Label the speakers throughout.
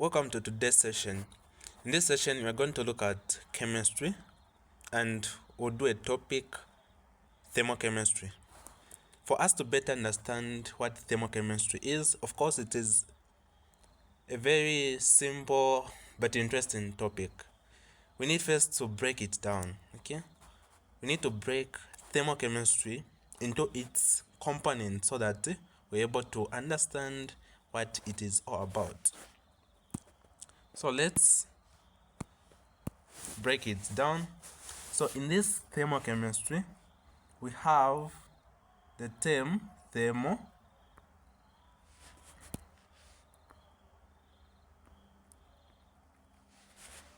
Speaker 1: Welcome to today's session. In this session, we are going to look at chemistry and we'll do a topic, thermochemistry. For us to better understand what thermochemistry is, of course, it is a very simple but interesting topic. We need first to break it down, okay? We need to break thermochemistry into its components so that we're able to understand what it is all about. So let's break it down. So in this thermochemistry, we have the term thermo,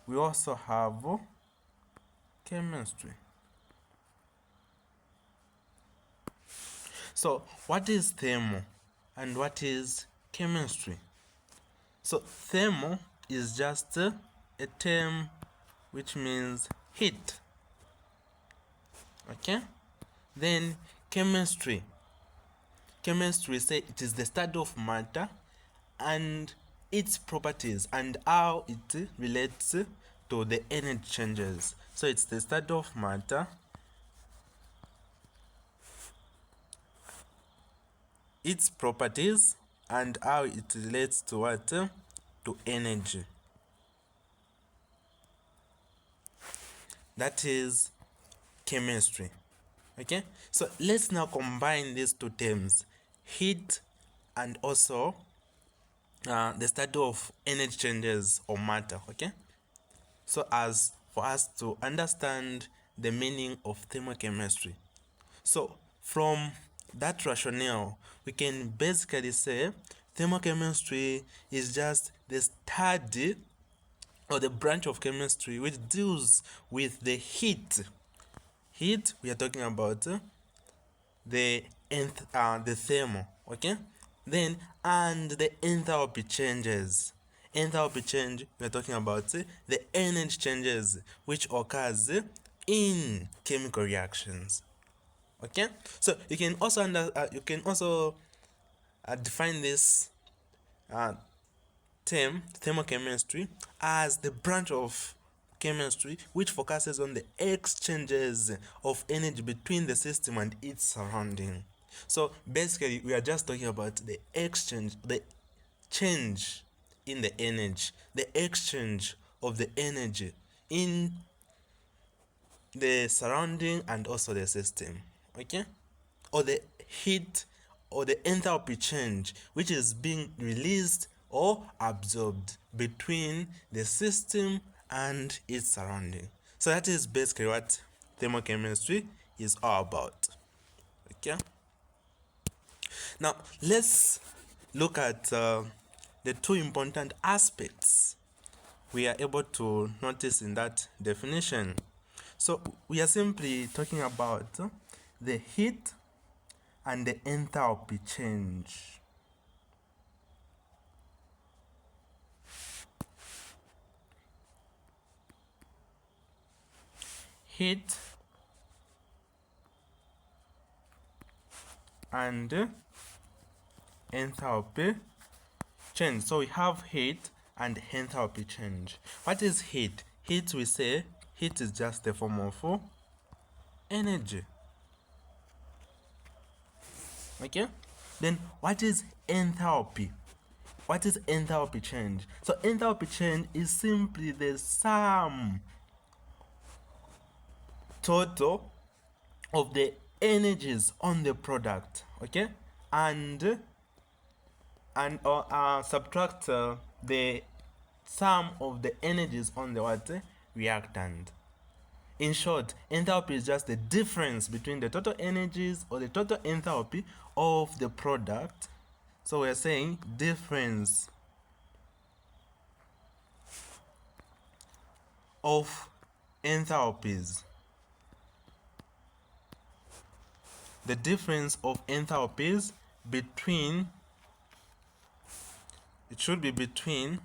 Speaker 1: we also have chemistry. So what is thermo and what is chemistry? So thermo is just a term which means heat, okay? Then chemistry say it is the study of matter and its properties and how it relates to the energy changes. So it's the study of matter, its properties, and how it relates to what? To energy. That is chemistry. Okay, so let's now combine these two terms, heat and also the study of energy changes or matter. Okay, so as for us to understand the meaning of thermochemistry, so from that rationale we can basically say thermochemistry is just the study or the branch of chemistry which deals with the heat. We are talking about the thermo, okay? Then and the enthalpy changes. Enthalpy change, we are talking about the energy changes which occurs in chemical reactions. Okay, so you can also define this term thermochemistry as the branch of chemistry which focuses on the exchanges of energy between the system and its surrounding. So basically we are just talking about the change in the energy, the exchange of the energy in the surrounding and also the system, okay? Or the heat or the enthalpy change which is being released or absorbed between the system and its surrounding. So that is basically what thermochemistry is all about. Okay, now let's look at the two important aspects we are able to notice in that definition. So we are simply talking about the heat and the enthalpy change. Heat and enthalpy change. So we have heat and enthalpy change. What is heat? Heat, we say heat is just a form of energy. Okay, then what is enthalpy? What is enthalpy change? So enthalpy change is simply the sum total of the energies on the product, okay, and subtract the sum of the energies on the what reactant. In short, enthalpy is just the difference between the total energies or the total enthalpy of the product. So we're saying difference of enthalpies. The difference of enthalpies between, it should be between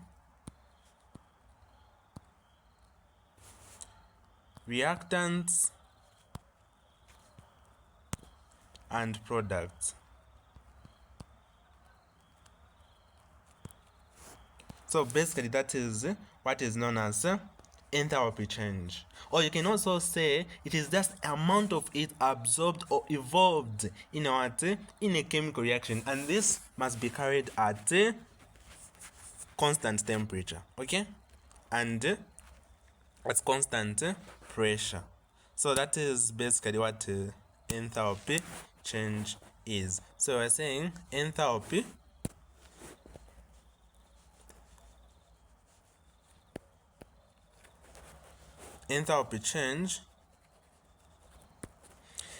Speaker 1: reactants and products. So basically that is what is known as enthalpy change, or you can also say it is just amount of it absorbed or evolved in a chemical reaction, and this must be carried at constant temperature, okay, and at constant pressure. So that is basically what enthalpy change is. So we're saying enthalpy change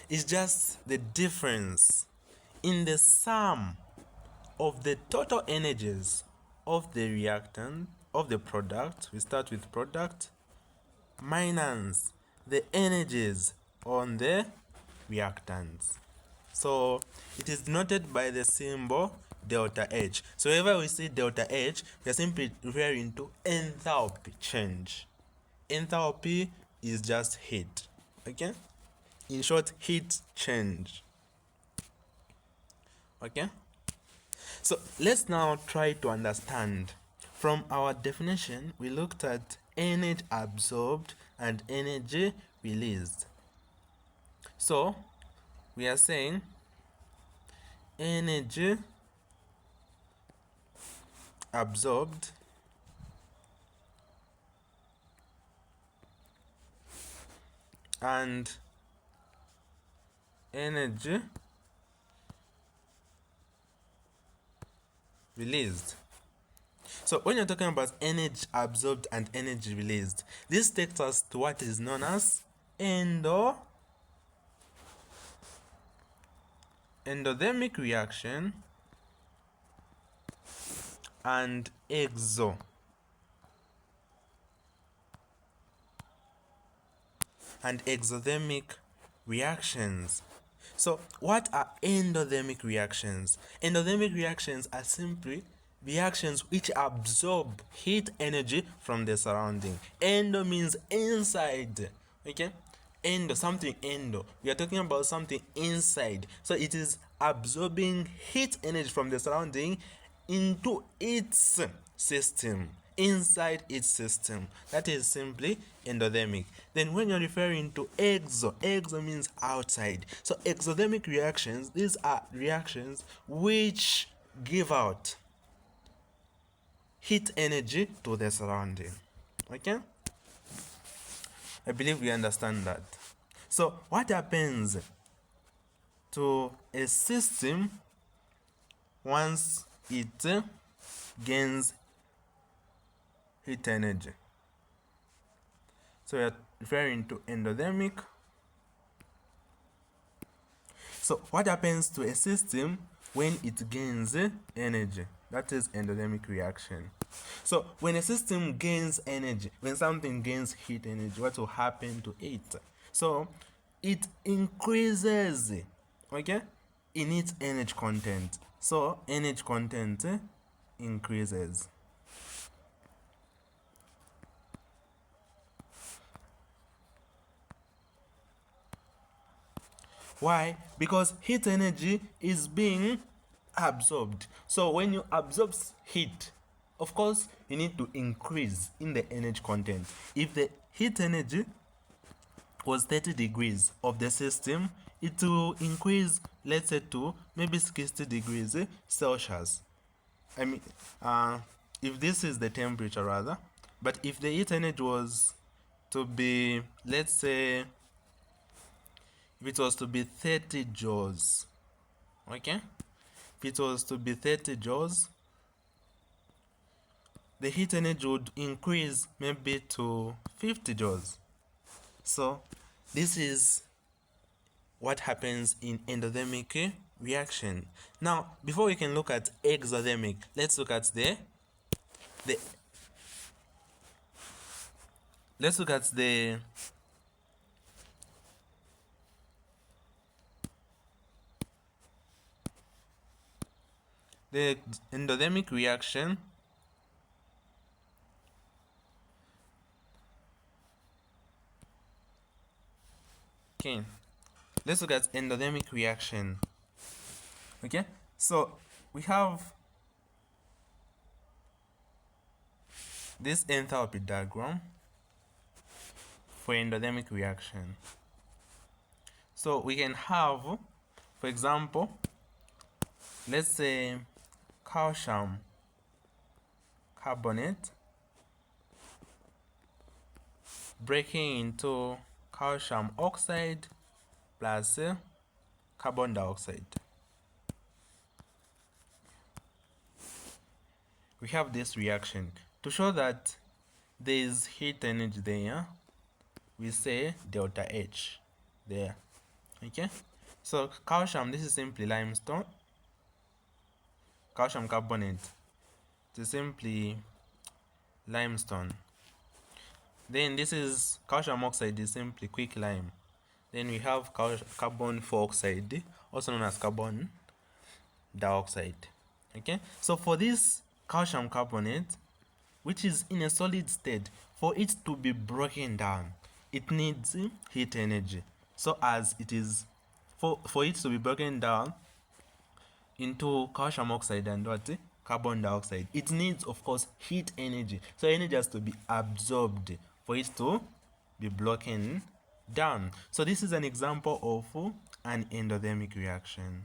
Speaker 1: is just the difference in the sum of the total energies of the reactant, of the product, we start with product, minus the energies on the reactants. So it is denoted by the symbol delta H. So whenever we see delta H, we are simply referring to enthalpy change. Enthalpy is just heat, okay? In short, heat change, okay? So let's now try to understand. From our definition, we looked at energy absorbed and energy released. So we are saying energy absorbed and energy released. So when you're talking about energy absorbed and energy released, this takes us to what is known as endothermic reaction and exothermic reactions. So what are endothermic reactions? Endothermic reactions are simply reactions which absorb heat energy from the surrounding. Endo means inside, okay? Endo, we are talking about something inside, so it is absorbing heat energy from the surrounding into its system, inside its system. That is simply endothermic. Then when you're referring to exo means outside. So exothermic reactions, these are reactions which give out heat energy to the surrounding, okay? I believe we understand that. So what happens to a system once it gains heat energy? So we are referring to endothermic. So what happens to a system when it gains energy? That is endothermic reaction. So when a system gains energy, when something gains heat energy, what will happen to it? So it increases, okay, in its energy content. So energy content increases. Why? Because heat energy is being absorbed. So when you absorb heat, of course you need to increase in the energy content. If the heat energy was 30 degrees of the system, it will increase, let's say, to maybe 60 degrees Celsius. I mean, if this is the temperature rather, but if the heat energy was to be, let's say, if it was to be 30 joules, okay, if it was to be 30 joules, the heat energy would increase maybe to 50 joules. So this is what happens in endothermic reaction. Now before we can look at exothermic, let's look at the the endothermic reaction. Okay, let's look at endothermic reaction. Okay, so we have this enthalpy diagram for endothermic reaction. So we can have, for example, let's say calcium carbonate breaking into calcium oxide plus carbon dioxide. We have this reaction. To show that there is heat energy there, we say delta H there. Okay, so calcium, this is simply limestone. Calcium carbonate, it is simply limestone. Then this is calcium oxide, is simply quicklime. Then we have carbon dioxide, also known as carbon dioxide. Okay, so for this calcium carbonate, which is in a solid state, for it to be broken down, it needs heat energy. So as it is, for it to be broken down into calcium oxide and what, carbon dioxide, it needs, of course, heat energy. So energy has to be absorbed for it to be broken down. So this is an example of an endothermic reaction.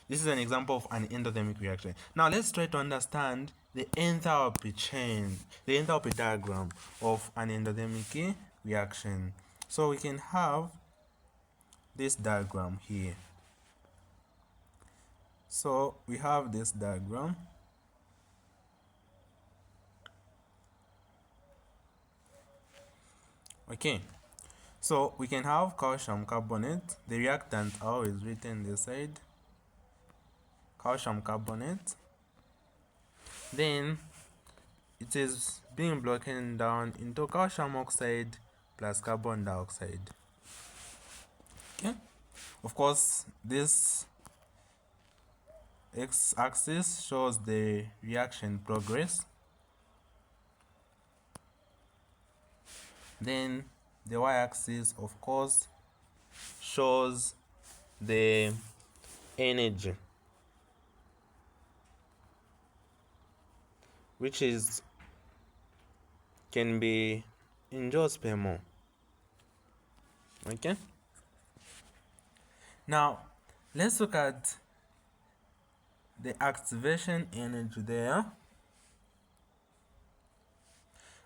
Speaker 1: This is an example of an endothermic reaction. Now let's try to understand the enthalpy change, the enthalpy diagram of an endothermic reaction. So we can have this diagram here. So we have this diagram. Okay, so we can have calcium carbonate. The reactant are always written this side. Calcium carbonate. Then it is being broken down into calcium oxide plus carbon dioxide. Okay, of course, this x-axis shows the reaction progress. Then the y-axis, of course, shows the energy, which is can be in joules per mole. Okay, now let's look at the activation energy there.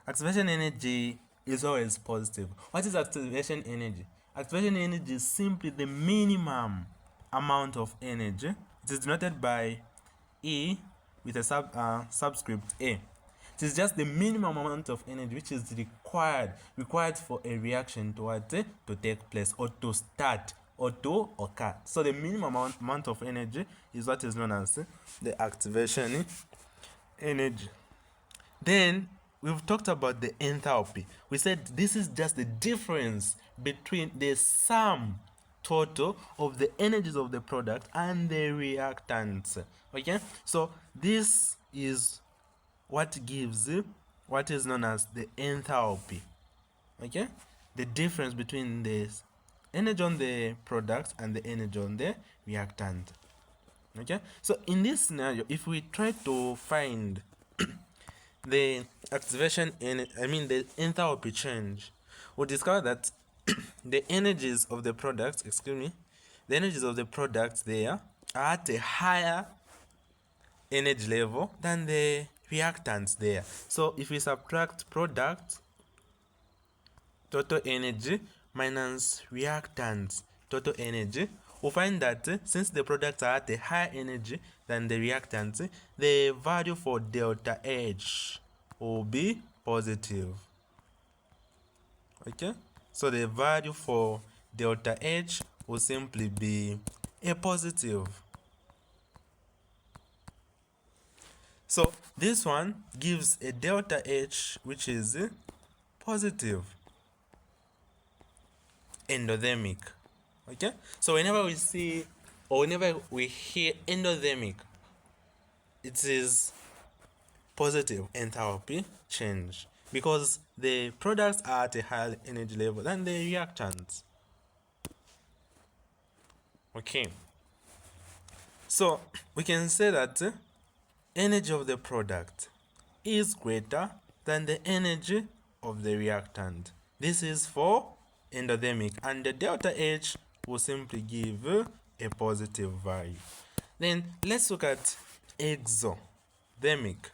Speaker 1: Activation energy is always positive. What is activation energy? Activation energy is simply the minimum amount of energy. It is denoted by E with a subscript A. It is just the minimum amount of energy which is required for a reaction to take place or to start or to occur. So the minimum amount of energy is what is known as the activation energy. Then we've talked about the enthalpy. We said this is just the difference between the sum total of the energies of the product and the reactants. Okay, so this is what gives what is known as the enthalpy. Okay, the difference between the energy on the product and the energy on the reactant. Okay, so in this scenario, if we try to find the activation the enthalpy change, we'll discover that the energies of the product, the energies of the product there are at a higher energy level than the reactants there. So if we subtract product total energy minus reactants total energy, we'll find that since the products are at a higher energy than the reactants, the value for delta H will be positive. Okay, so the value for delta H will simply be a positive. So this one gives a delta H which is positive, endothermic. Okay, so whenever we see or whenever we hear endothermic, it is positive enthalpy change because the products are at a higher energy level than the reactants. Okay, so we can say that energy of the product is greater than the energy of the reactant. This is for endothermic, and the delta H will simply give a positive value. Then let's look at exothermic.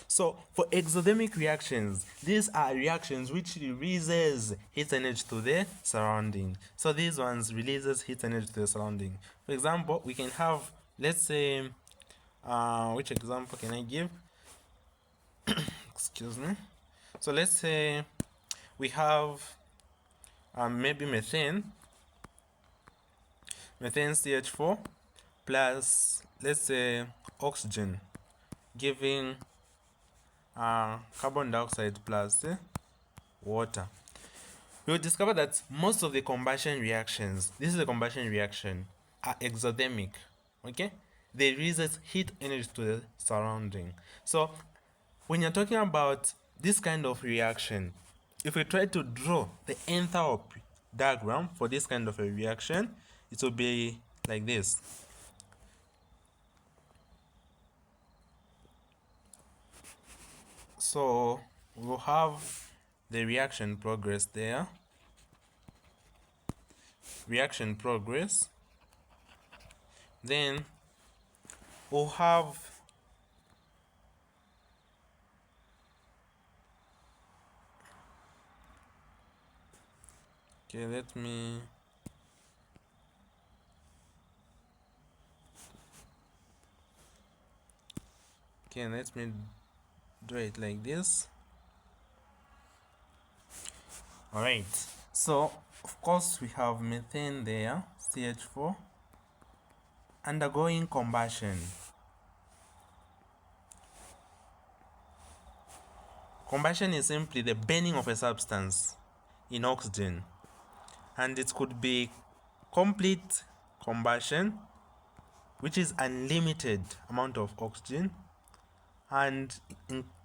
Speaker 1: So for exothermic reactions, these are reactions which releases heat energy to the surrounding. So these ones releases heat energy to the surrounding. For example, we can have, let's say, which example can I give? Excuse me. So let's say we have maybe methane CH4 plus, let's say, oxygen, giving carbon dioxide plus water. We will discover that most of the combustion reactions, this is a combustion reaction, are exothermic. Okay, they release heat energy to the surrounding. So when you're talking about this kind of reaction, if we try to draw the enthalpy diagram for this kind of a reaction, it will be like this. So we'll have the reaction progress there, reaction progress, then we'll have okay, let me do it like this. All right, so of course we have methane there, CH4, undergoing combustion. Combustion is simply the burning of a substance in oxygen, and it could be complete combustion, which is unlimited amount of oxygen, and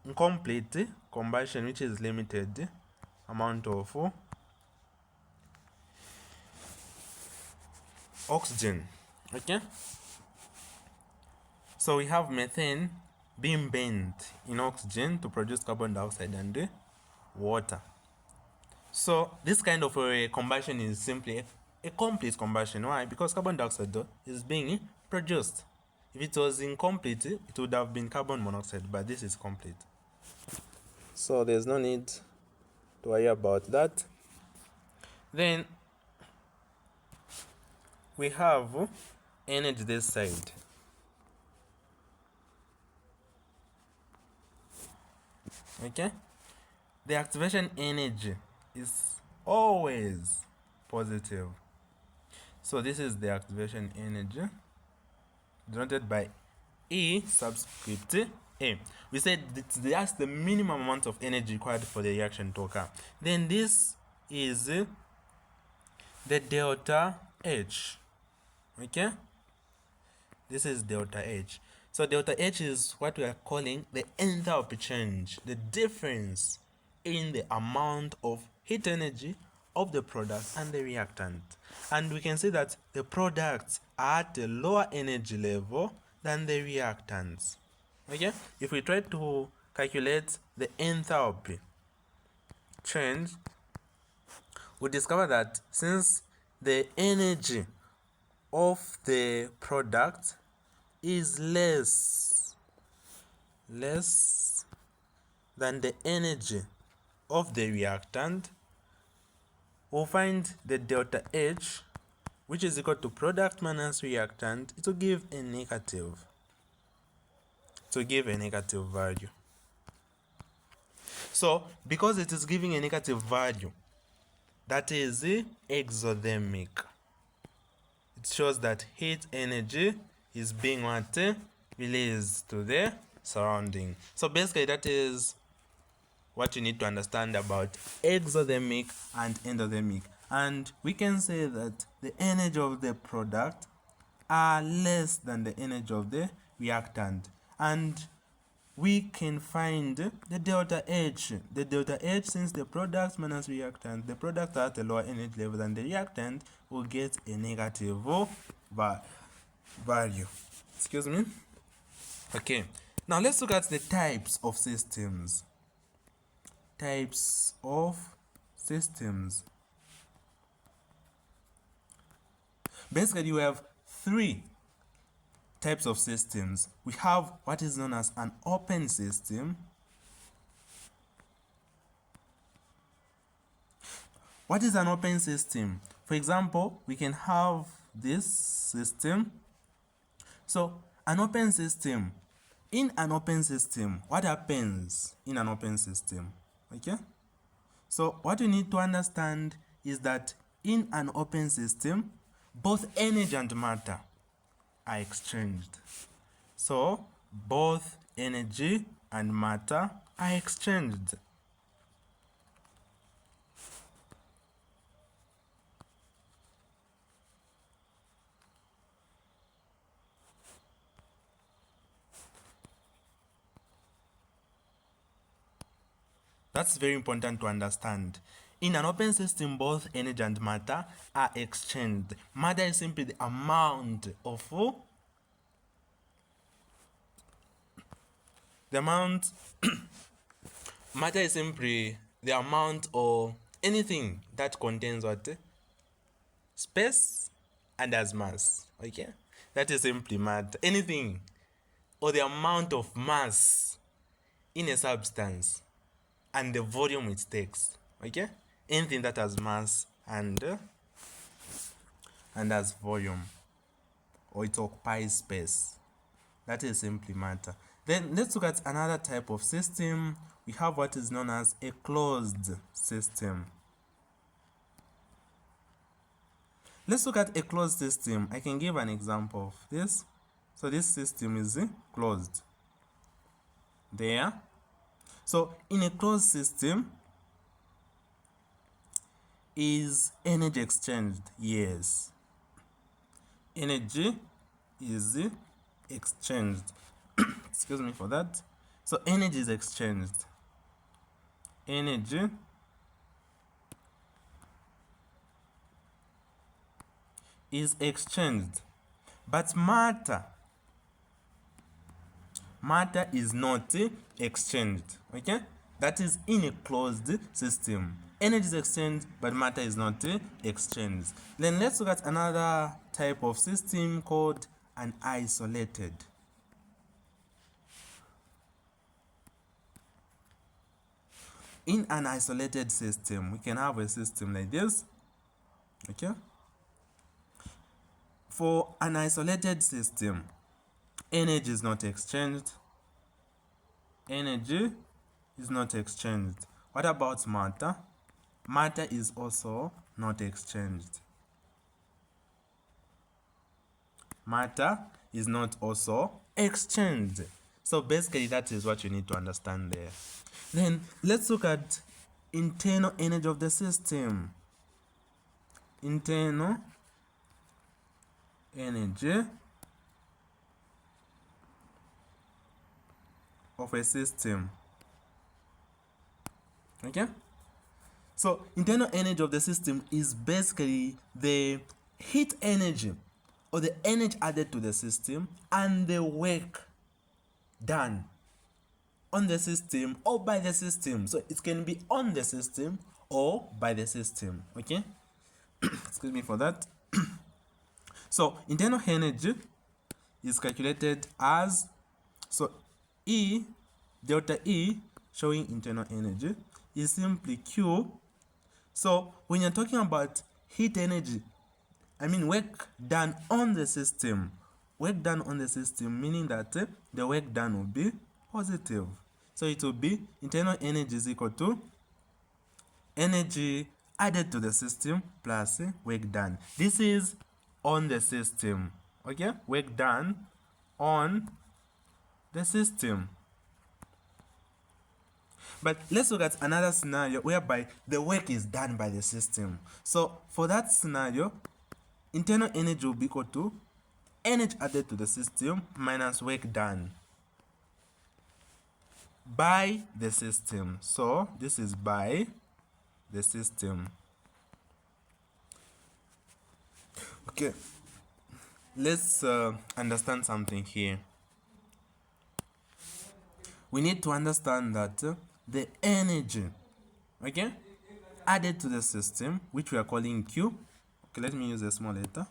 Speaker 1: incomplete combustion, which is limited amount of oxygen. Okay, so we have methane being burned in oxygen to produce carbon dioxide and water. So this kind of a combustion is simply a complete combustion. Why? Because carbon dioxide is being produced. If it was incomplete, it would have been carbon monoxide, but this is complete. So there's no need to worry about that. Then we have energy this side. Okay, the activation energy is always positive. So this is the activation energy denoted by E subscript A. We said that's the minimum amount of energy required for the reaction to occur. Then this is the delta H. Okay, this is delta H. So delta H is what we are calling the enthalpy change, the difference in the amount of heat energy of the product and the reactant. And we can see that the products are at a lower energy level than the reactants. Okay, if we try to calculate the enthalpy change, we discover that since the energy of the product is less than the energy of the reactant, we'll find the delta H, which is equal to product minus reactant. It will give a negative. Value. So because it is giving a negative value, that is exothermic. It shows that heat energy is being released to the surrounding. So basically that is what you need to understand about exothermic and endothermic. And we can say that the energy of the product are less than the energy of the reactant. And we can find the delta H. The delta H, since the product minus reactant, the product are at a lower energy level than the reactant, we'll get a negative value. Excuse me. Okay, now let's look at the types of systems. Types of systems. Basically, we have three types of systems. We have what is known as an open system. What is an open system? For example, we can have this system. So, an open system. In an open system, what happens in an open system? Okay? So, what you need to understand is that in an open system, both energy and matter are exchanged. So, both energy and matter are exchanged. That's very important to understand. In an open system, both energy and matter are exchanged. Matter is simply the amount of matter is simply the amount or anything that contains what? Space and has mass. Okay? That is simply matter. Anything or the amount of mass in a substance and the volume it takes. Okay? Anything that has mass and has volume, or it occupies space, that is simply matter. Then let's look at another type of system. We have what is known as a closed system. Let's look at a closed system. I can give an example of this. So this system is closed. There. So in a closed system, is energy exchanged? Yes. Energy is exchanged. Excuse me for that. So energy is exchanged. Energy is exchanged. But matter is not exchanged. Okay? That is in a closed system. Energy is exchanged, but matter is not exchanged. Then let's look at another type of system called an isolated. In an isolated system, we can have a system like this. Okay? For an isolated system, energy is not exchanged. Energy is not exchanged. What about matter? Matter is also not exchanged. Matter is not also exchanged. So basically that is what you need to understand there. Then let's look at internal energy of the system. Internal energy of a system. Okay? So internal energy of the system is basically the heat energy or the energy added to the system and the work done on the system or by the system. So it can be on the system or by the system. Okay? Excuse me for that. So internal energy is calculated as, so E, delta E, showing internal energy, is simply Q. So when you're talking about heat energy, I mean work done on the system. Work done on the system meaning that the work done will be positive. So it will be internal energy is equal to energy added to the system plus work done. This is on the system. Okay? Work done on the system. But let's look at another scenario whereby the work is done by the system. So for that scenario, internal energy will be equal to energy added to the system minus work done by the system. So this is by the system. Okay, let's understand something here. We need to understand that the energy, okay, added to the system, which we are calling Q. Okay, let me use a small letter.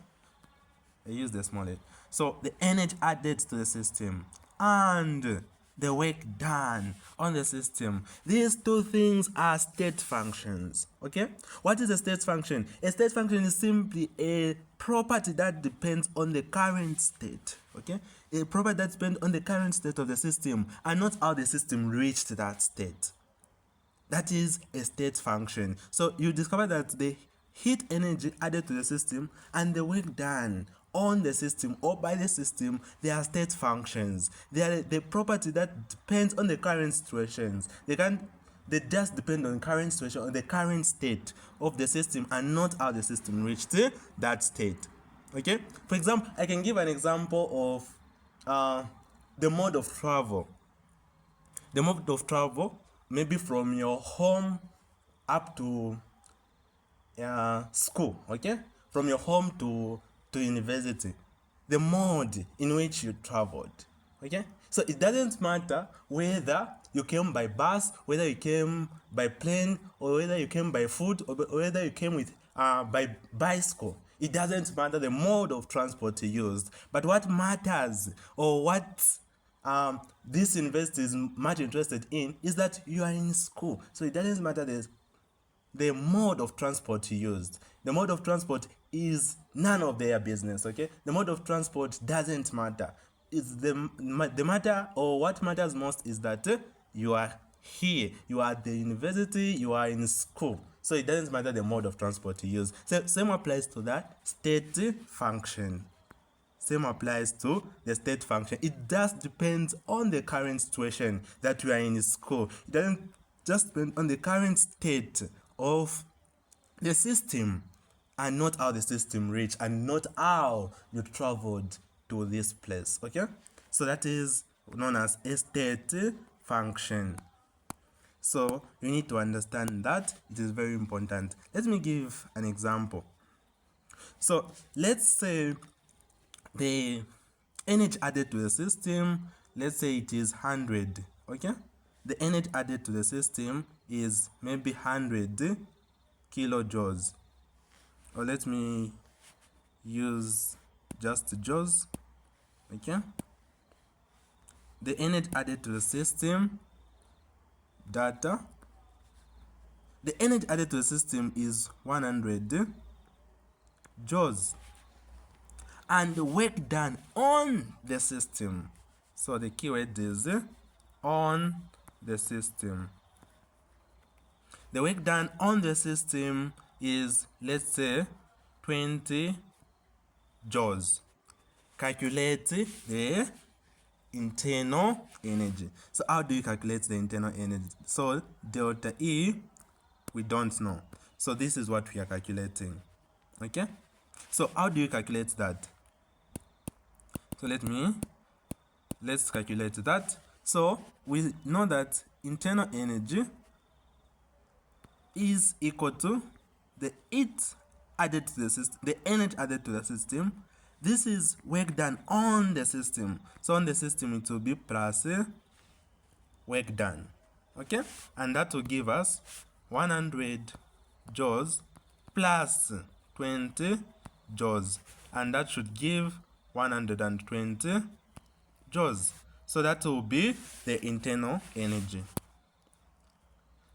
Speaker 1: I use the small letter. So the energy added to the system and the work done on the system. These two things are state functions. Okay? What is a state function? A state function is simply a property that depends on the current state. Okay? A property that depends on the current state of the system and not how the system reached that state. That is a state function. So you discover that the heat energy added to the system and the work done on the system or by the system, they are state functions. They are the property that depends on the current situations. They just depend on current situation, on the current state of the system and not how the system reached that state. Okay? For example, I can give an example of the mode of travel. The mode of travel, maybe from your home up to school, okay? From your home to university. The mode in which you traveled, okay? So it doesn't matter whether you came by bus, whether you came by plane, or whether you came by foot, or whether you came with by bicycle. It doesn't matter the mode of transport you used. But what matters, or what this university is much interested in, is that you are in school. So it doesn't matter the mode of transport you used. The mode of transport is none of their business, okay? The mode of transport doesn't matter. It's the matter, or what matters most is that you are here, you are at the university, you are in school. So it doesn't matter the mode of transport you use. So same applies to that state function. Same applies to the state function. It just depends on the current situation that you are in school. It doesn't just depend on the current state of the system and not how the system reached and not how you traveled to this place. Okay? So that is known as a state function. So you need to understand that. It is very important. Let me give an example. So let's say the energy added to the system, let's say it is 100, okay? The energy added to the system is maybe 100 kilojoules. Or let me use just joules, okay? The energy added to the system, the energy added to the system is 100 joules. And the work done on the system. So the keyword is on the system. The work done on the system is, let's say, 20 joules. Calculate the internal energy. So how do you calculate the internal energy? So delta E, we don't know. So this is what we are calculating. Okay? So how do you calculate that? So let's calculate that. So we know that internal energy is equal to the heat added to the system, the energy added to the system. This is work done on the system. So on the system it will be plus work done. Okay? And that will give us 100 joules plus 20 joules. And that should give 120 joules. So that will be the internal energy.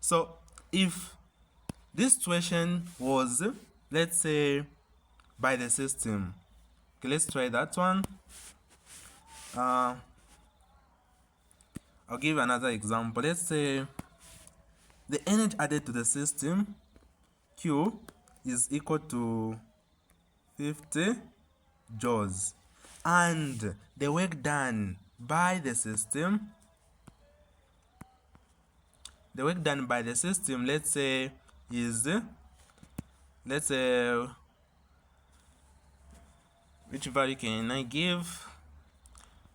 Speaker 1: So if this situation was, let's say, by the system, okay, let's try that one. I'll give another example. Let's say the energy added to the system, Q, is equal to 50 joules. And the work done by the system, let's say, is, let's say, which value can I give?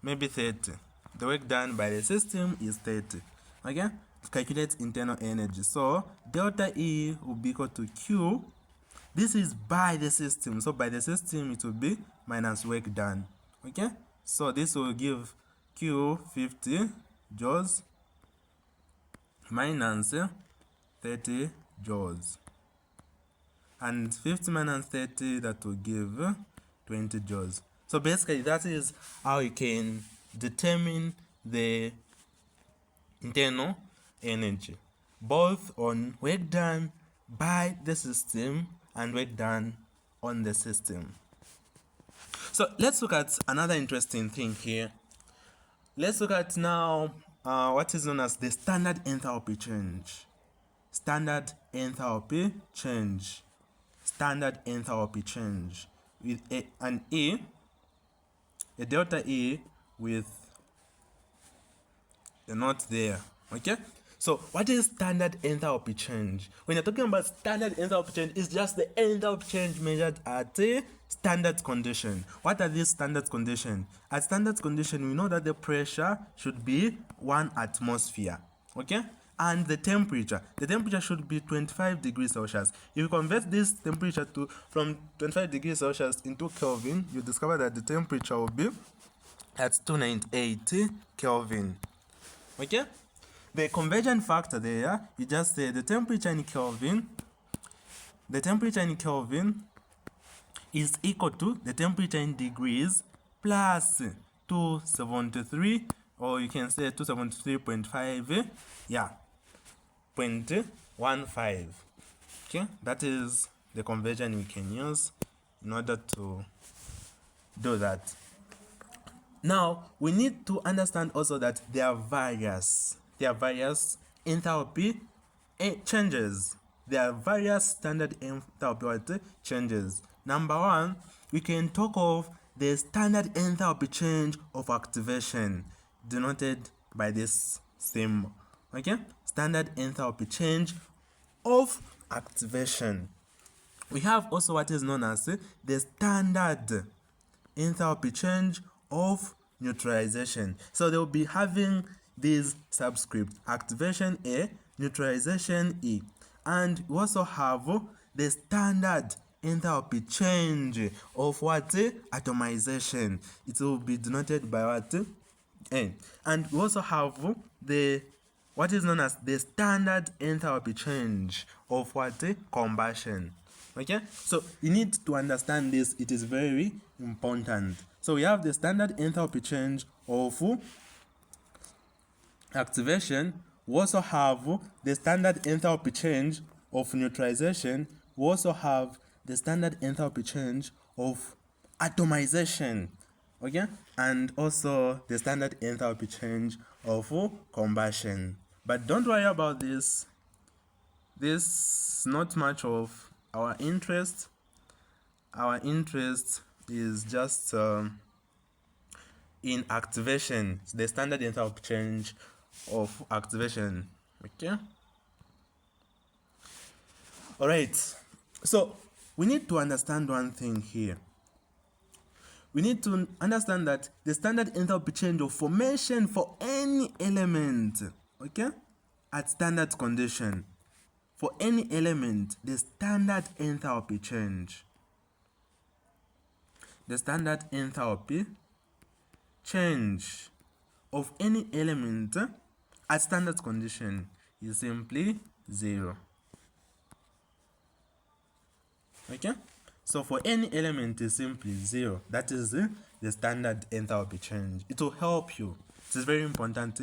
Speaker 1: Maybe 30. The work done by the system is 30. Okay? Calculate internal energy. So delta E will be equal to Q this is by the system. So by the system, it will be minus work done. Okay, so this will give Q 50 joules minus 30 joules, and 50 minus 30, that will give 20 joules. So basically that is how you can determine the internal energy, both on work done by the system and work done on the system. So let's look at another interesting thing here. Let's look at now what is known as the standard enthalpy change. Standard enthalpy change. Standard enthalpy change with an E, a delta E with a not there. Okay, so what is standard enthalpy change? When you're talking about standard enthalpy change, it's just the enthalpy change measured at a standard condition. What are these standard conditions? At standard condition, we know that the pressure should be 1 atmosphere. Okay, and the temperature should be 25 degrees Celsius. If you convert this temperature from 25 degrees Celsius into Kelvin, you discover that the temperature will be at 298 Kelvin. Okay, the conversion factor there, you just say the temperature in Kelvin is equal to the temperature in degrees plus 273, or you can say 273.5, yeah, 0.15. Okay, that is the conversion we can use in order to do that. Now we need to understand also that there are various enthalpy changes. There are various standard enthalpy changes. Number one, we can talk of the standard enthalpy change of activation, denoted by this symbol. Okay, standard enthalpy change of activation. We have also what is known as the standard enthalpy change of neutralization. So they will be having these subscript: activation A, neutralization E, and we also have the standard enthalpy change of what? Atomization. It will be denoted by what? N. And we also have the what is known as the standard enthalpy change of what? Combustion. Okay, so you need to understand this. It is very important. So we have the standard enthalpy change of activation. We also have the standard enthalpy change of neutralization. We also have the standard enthalpy change of atomization. Okay, and also the standard enthalpy change of combustion. But don't worry about this. This is not much of our interest. Our interest is just in activation, the standard enthalpy change of activation. Okay, all right, so we need to understand one thing here. We need to understand that the standard enthalpy change of formation for any element, okay, at standard condition, for any element, the standard enthalpy change, the standard enthalpy change of any element at standard condition is simply 0. Okay, so for any element is simply 0. That is the standard enthalpy change. It will help you. It is very important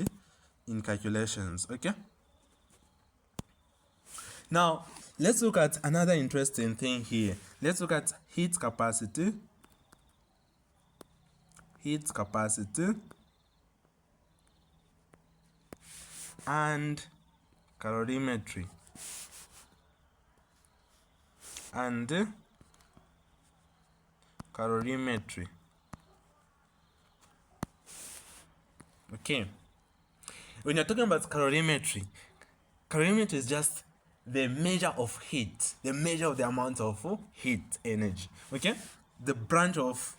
Speaker 1: in calculations. Okay, now let's look at another interesting thing here. Let's look at heat capacity and calorimetry Okay, when you're talking about calorimetry is just the measure of heat, the measure of the amount of heat energy. Okay, the branch of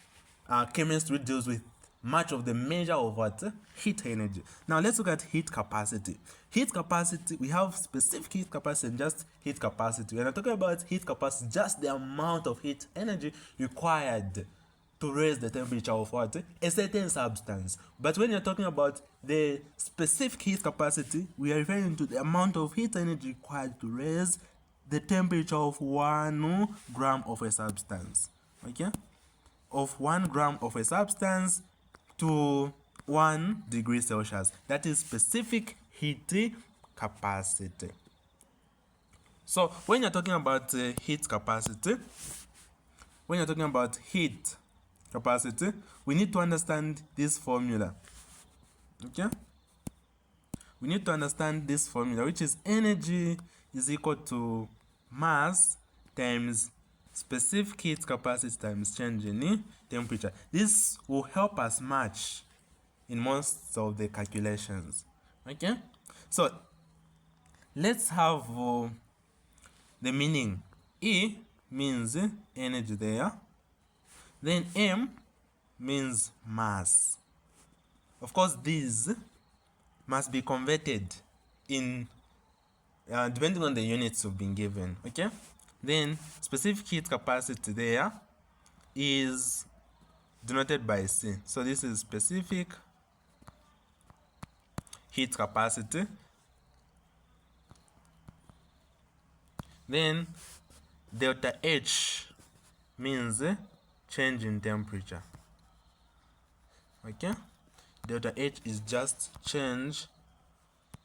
Speaker 1: chemistry deals with much of the measure of what? Heat energy. Now let's look at heat capacity. Heat capacity, we have specific heat capacity and just heat capacity. When I'm talking about heat capacity, just the amount of heat energy required to raise the temperature of what? A certain substance. But when you're talking about the specific heat capacity, we are referring to the amount of heat energy required to raise the temperature of 1 gram of a substance. Okay? Of 1 gram of a substance to 1 degree Celsius. That is specific heat capacity. So when you're talking about heat capacity, we need to understand this formula. Okay? We need to understand this formula, which is energy is equal to mass times specific heat capacity times change in temperature. This will help us match in most of the calculations. Okay? So let's have the meaning. E means energy there. Then M means mass. Of course, these must be converted in depending on the units you've been given. Okay? Then specific heat capacity there is denoted by C. So this is specific heat capacity. Then delta H means change in temperature. Okay? Delta H is just change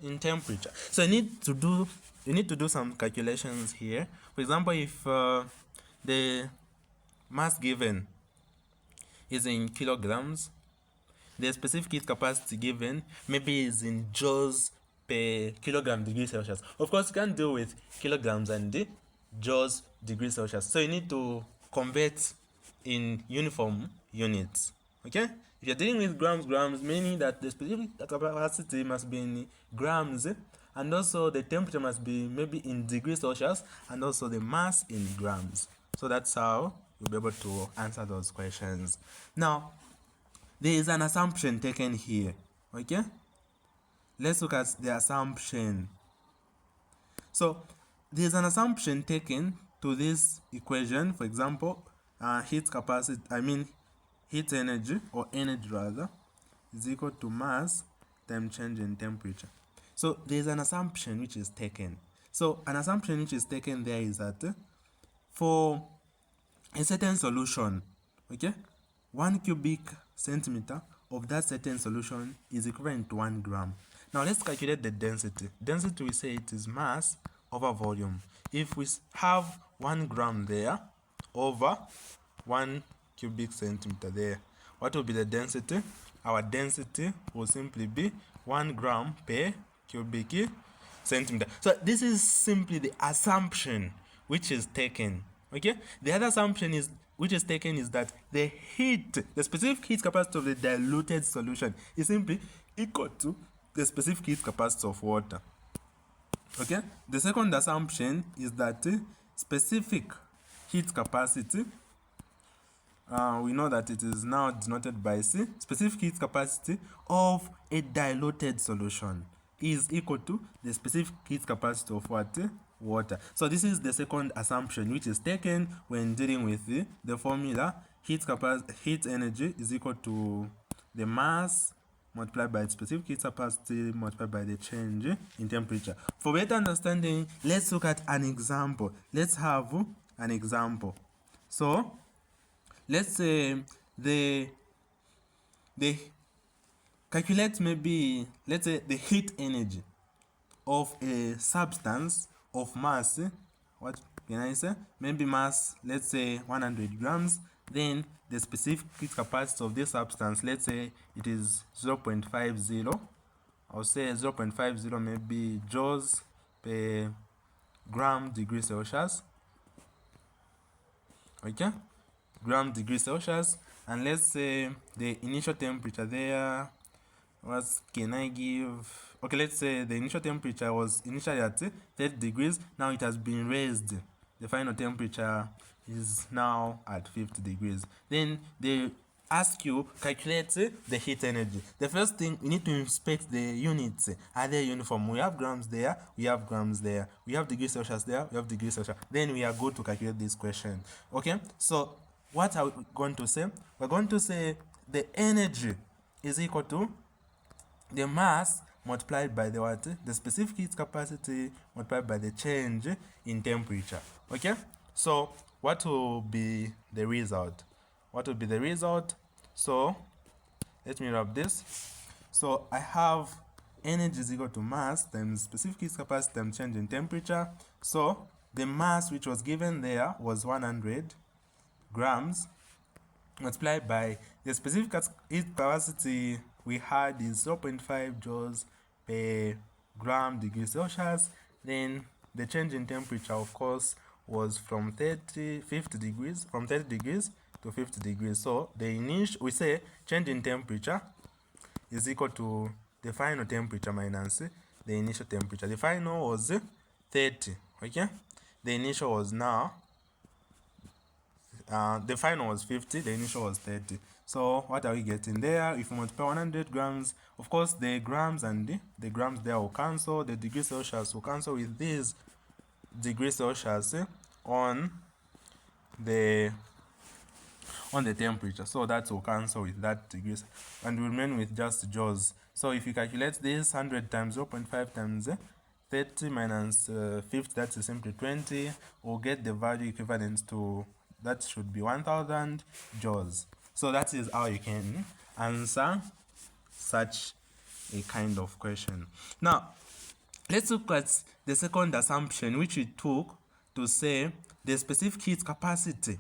Speaker 1: in temperature. So you need to do some calculations here. For example, if the mass given is in kilograms, the specific heat capacity given maybe is in joules per kilogram degree Celsius. Of course, you can't deal with kilograms and joules degree Celsius. So you need to convert in uniform units. Okay? If you're dealing with grams, meaning that the specific capacity must be in grams, and also the temperature must be maybe in degrees Celsius, and also the mass in grams. So that's how you'll be able to answer those questions. Now, there is an assumption taken here. Okay? Let's look at the assumption. So, there's an assumption taken to this equation. For example, heat energy, or energy rather, is equal to mass times change in temperature. So there's an assumption which is taken. So an assumption which is taken there is that for a certain solution, okay, 1 cubic centimeter of that certain solution is equivalent to 1 gram. Now let's calculate the density. Density, we say it is mass over volume. If we have 1 gram there over 1 cubic centimeter there, what will be the density? Our density will simply be 1 gram per cubic centimeter. So this is simply the assumption which is taken. Okay? The other assumption which is taken is that the specific heat capacity of the diluted solution is simply equal to the specific heat capacity of water. Okay? The second assumption is that specific heat capacity, we know that it is now denoted by C. Specific heat capacity of a diluted solution is equal to the specific heat capacity of what? Water. So this is the second assumption which is taken when dealing with the formula heat energy is equal to the mass multiplied by the specific heat capacity multiplied by the change in temperature. For better understanding, let's look at an example. Let's have an example. So let's say the calculate maybe, let's say, the heat energy of a substance of mass, what can I say, maybe mass, let's say 100 grams, then the specific heat capacity of this substance, let's say it is 0.50, I'll say 0.50 maybe joules per gram degree Celsius. Okay, gram degree Celsius, and let's say the initial temperature there, what can I give? Okay, let's say the initial temperature was initially at 30 degrees, now it has been raised. The final temperature is now at 50 degrees. Then the ask you calculate the heat energy, the first thing we need to inspect the units. Are they uniform? We have grams there, we have grams there, we have degrees Celsius there, we have degrees Celsius. Then we are good to calculate this question. Okay, so what are we going to say? We're going to say the energy is equal to the mass multiplied by the what? The specific heat capacity multiplied by the change in temperature. Okay, so what will be the result? What will be the result? So let me wrap this. So I have energy is equal to mass times specific heat capacity times change in temperature. So the mass which was given there was 100 grams multiplied by the specific heat capacity we had is 0.5 joules per gram degree Celsius. Then the change in temperature, of course, was from 50 degrees, from 30 degrees to 50 degrees. So the initial, we say change in temperature is equal to the final temperature minus the initial temperature. The final was 30, okay? The initial was now the final was 50, the initial was 30. So what are we getting there? If we multiply 100 grams, of course the grams and the grams there will cancel, the degrees Celsius will cancel with these degrees Celsius on the temperature. So that will cancel with that degrees and will remain with just joules. So if you calculate this, 100 times 0.5 times 30 minus 50, that is simply 20, we'll get the value equivalent to, that should be 1000 joules. So that is how you can answer such a kind of question. Now let's look at the second assumption which we took to say the specific heat capacity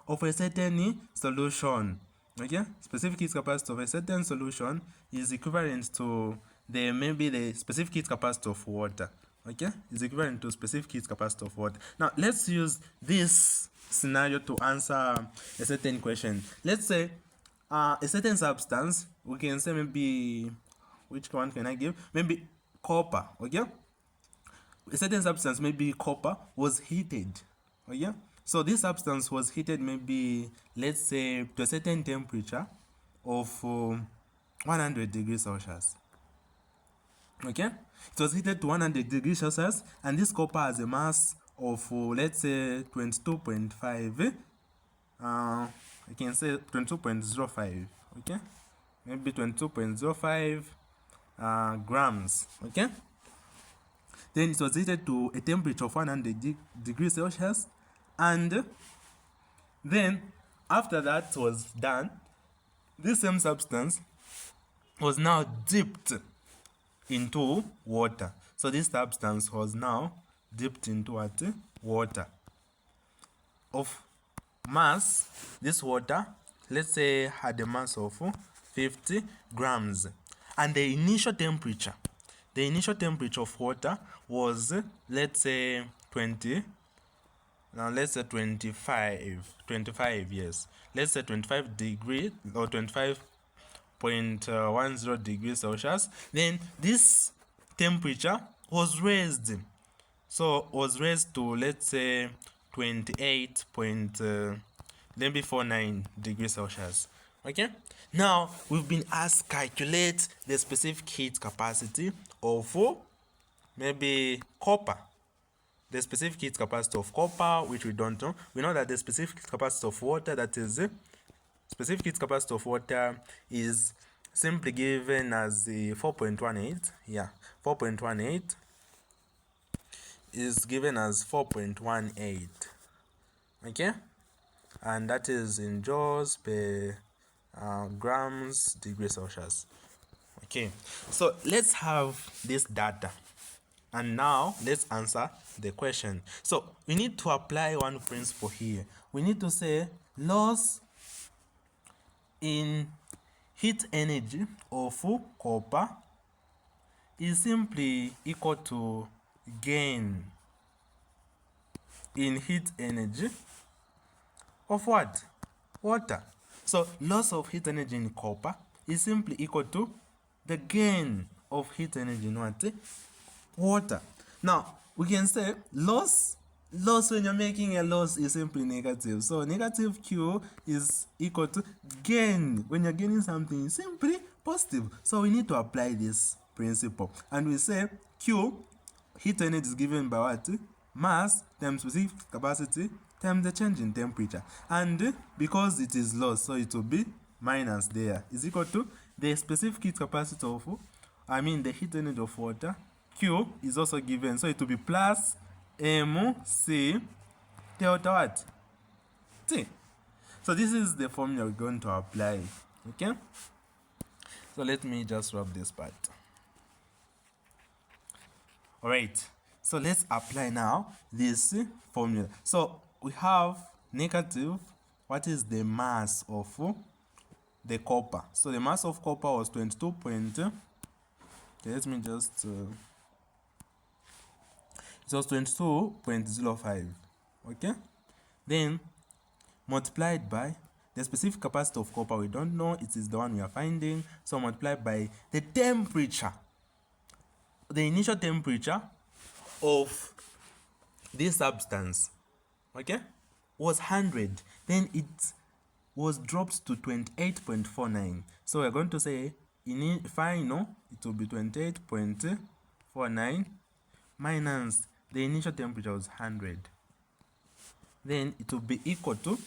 Speaker 1: of a certain solution. Okay, specific heat capacity of a certain solution is equivalent to the specific heat capacity of water. Okay, is equivalent to specific heat capacity of water. Now let's use this scenario to answer a certain question. Let's say a certain substance, we can say maybe, which one can I give? Maybe copper. Okay, a certain substance, maybe copper, was heated. Okay, so this substance was heated, maybe let's say to a certain temperature of 100 degrees Celsius. Okay, it was heated to 100 degrees Celsius, and this copper has a mass of let's say 22.5. I can say 22.05. Okay, maybe 22.05 grams. Okay, then it was heated to a temperature of 100 degrees Celsius, and then after that was done, this same substance was now dipped into water. So this substance was now dipped into what? Water. Of mass, this water, let's say, had a mass of 50 grams, and the initial temperature of water was, let's say, 25, yes, let's say 25 degrees or 25.10 degrees Celsius. Then this temperature was raised, so was raised to, let's say, 28.49 degrees Celsius. Okay, now we've been asked calculate the specific heat capacity of maybe copper. The specific heat capacity of copper, which we don't know. We know that the specific capacity of water, that is specific heat capacity of water, is simply given as 4.18. Yeah, 4.18 is given as 4.18. Okay, and that is in joules per grams degrees Celsius. Okay, so let's have this data, and now let's answer the question. So we need to apply one principle here. We need to say loss in heat energy of copper is simply equal to gain in heat energy of what? Water. So loss of heat energy in copper is simply equal to the gain of heat energy in what? Water. Now we can say loss Loss, when you're making a loss, is simply negative. So negative Q is equal to gain. When you're gaining something, is simply positive. So we need to apply this principle. And we say Q, heat energy, is given by what? Mass times specific capacity times the change in temperature. And because it is loss, so it will be minus there, is equal to the specific heat capacity of, the heat energy of water. Q is also given, so it will be plus MC delta what? T. So this is the formula we're going to apply. Okay? So let me just rub this part. Alright. So let's apply now this formula. So we have negative, what is the mass of the copper? So the mass of copper was 22 point. Okay, let me just it was 22.05. Okay, then multiplied by the specific capacity of copper. We don't know, it is the one we are finding. So multiplied by the temperature, the initial temperature of this substance, okay, was 100. Then it was dropped to 28.49. So we're going to say in final it will be 28.49 minus the initial temperature was 100. Then it will be equal to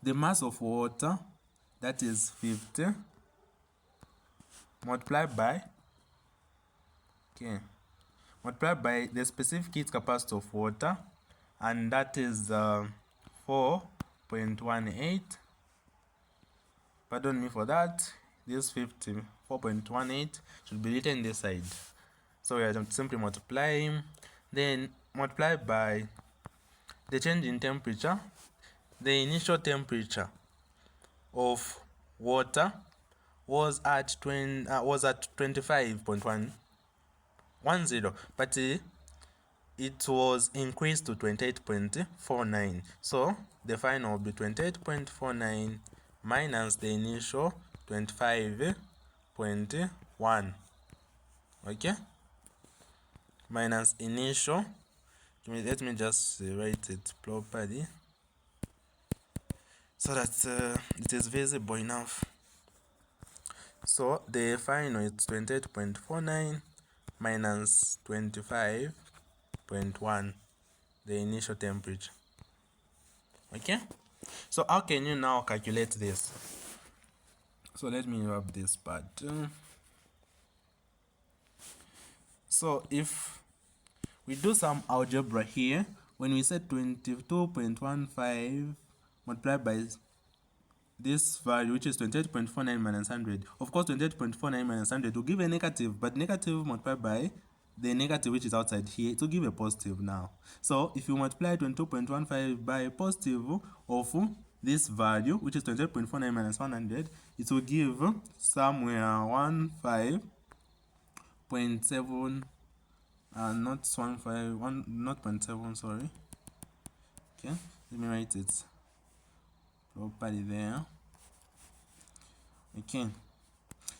Speaker 1: the mass of water, that is 50, multiplied by the specific heat capacity of water, and that is 4.18. Pardon me for that. This 50, 4.18 should be written this side. So we are simply multiplying, then multiply by the change in temperature. The initial temperature of water was at 25.110, but it was increased to 28.49. So the final will be 28.49 minus the initial 25.1. Okay, minus initial. Let me just write it properly so that it is visible enough. So the final is 28.49 minus 25.1, the initial temperature. Okay, so how can you now calculate this? So let me rub this part. So if we do some algebra here, when we said 22.15 multiplied by this value, which is 28.49 minus 100, of course 28.49 minus 100 will give a negative, but negative multiplied by the negative which is outside here, it will give a positive now. So if you multiply 22.15 by a positive of this value, which is 28.49 minus 100, it will give somewhere 15.7, not 1.5, not 0.7, sorry. Okay, let me write it properly there. Okay,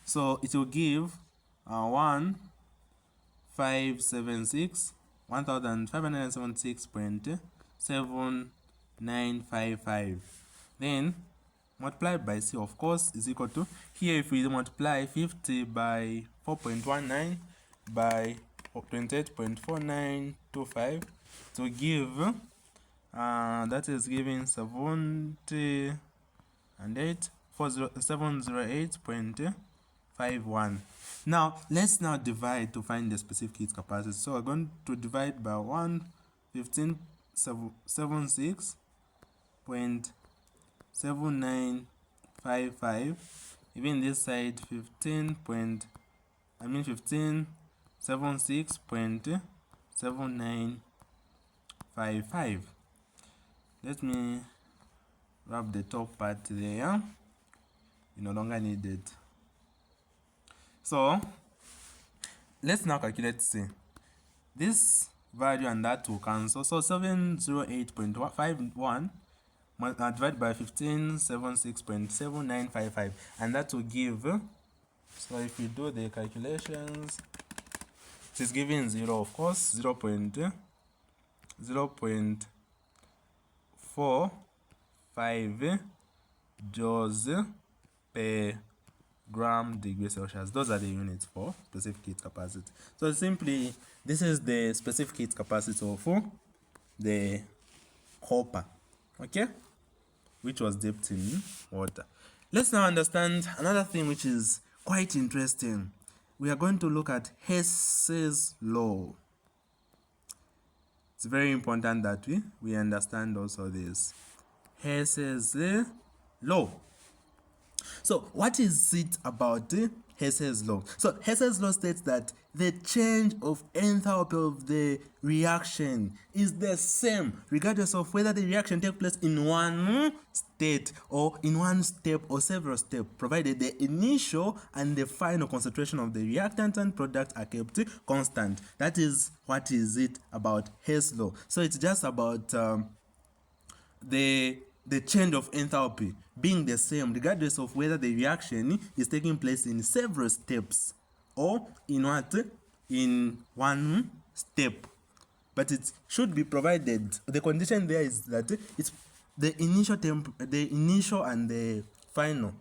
Speaker 1: so it will give 1576.7955. Then multiplied by C, of course, is equal to, here if we multiply 50 by 4.19 by 28.4925 to give that is giving 708.51. Now let's now divide to find the specific heat capacity. So we're going to divide by 1576.7955. Even this side 1576.7955. Let me rub the top part there. You no longer need it. So let's now calculate C. This value and that will cancel. So 708.51 divided by 1576.7955, and that will give, so if you do the calculations, it is giving 0, of course, 0.0 0.45 joules per gram degree Celsius. Those are the units for specific heat capacity. So simply, this is the specific heat capacity of the copper, okay, which was dipped in water. Let's now understand another thing which is quite interesting. We are going to look at Hess's law. It's very important that we understand also this Hess's law. So what is it about Hess's law? So Hess's law states that the change of enthalpy of the reaction is the same regardless of whether the reaction takes place in one state or in one step or several steps, provided the initial and the final concentration of the reactant and product are kept constant. That is what is it about Hess's law. So it's just about the change of enthalpy being the same regardless of whether the reaction is taking place in several steps or in one step, but it should be provided, the condition there is that it's the initial and the final